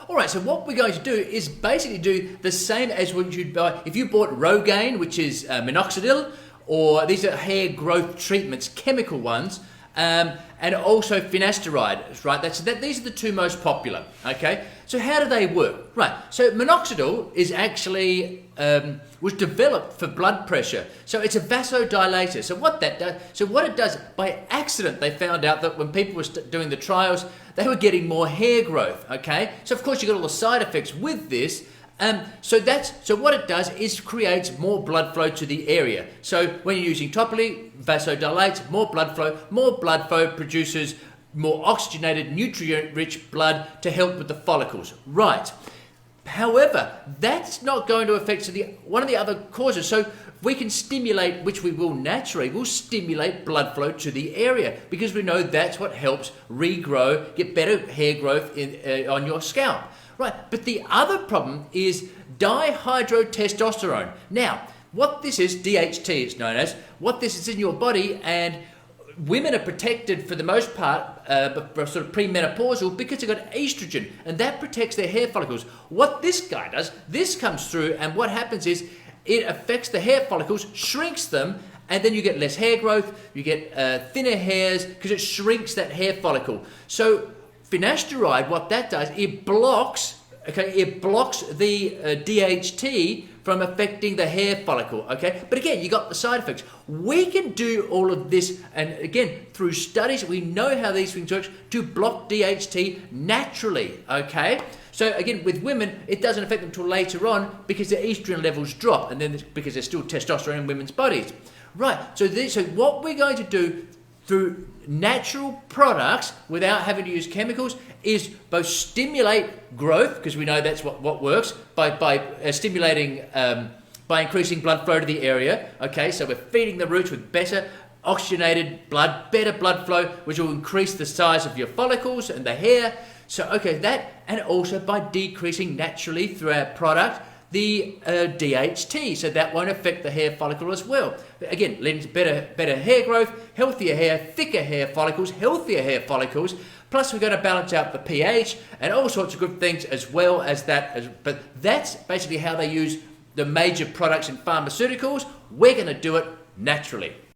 All right, so what we're going to do is basically do the same as what you'd buy if you bought Rogaine, which is minoxidil, or these are hair growth treatments, chemical ones, and also finasteride, right? These are the two most popular, okay? So how do they work? Right, so minoxidil is actually, was developed for blood pressure. So it's a vasodilator. So what it does, by accident, they found out that when people were doing the trials, they were getting more hair growth, okay? So of course you got all the side effects with this. So what it does is creates more blood flow to the area. So when you're using topically, vasodilates, more blood flow produces more oxygenated, nutrient-rich blood to help with the follicles. Right. However, that's not going to affect one of the other causes. So we can stimulate, which we will naturally, we'll stimulate blood flow to the area because we know that's what helps regrow, get better hair growth on your scalp. Right, but the other problem is dihydrotestosterone. Now, what this is, DHT it's known as, what this is in your body, and women are protected for the most part, sort of premenopausal, because they've got estrogen, and that protects their hair follicles. What this guy does, this comes through, and what happens is it affects the hair follicles, shrinks them, and then you get less hair growth, you get thinner hairs, because it shrinks that hair follicle. So finasteride, what that does, it blocks the DHT from affecting the hair follicle, okay? But again, you got the side effects. We can do all of this, and again, through studies, we know how these things work, to block DHT naturally, okay? So again, with women, it doesn't affect them until later on because their estrogen levels drop, and then because there's still testosterone in women's bodies. Right, so what we're going to do through natural products without having to use chemicals is both stimulate growth, because we know that's what works, by stimulating, by increasing blood flow to the area, okay? So we're feeding the roots with better oxygenated blood, better blood flow, which will increase the size of your follicles and the hair. So, okay, and also by decreasing naturally through our product the DHT, so that won't affect the hair follicle as well. Again, leading to better hair growth, healthier hair, thicker hair follicles, healthier hair follicles. Plus, we're going to balance out the pH and all sorts of good things as well as that. But that's basically how they use the major products in pharmaceuticals. We're going to do it naturally.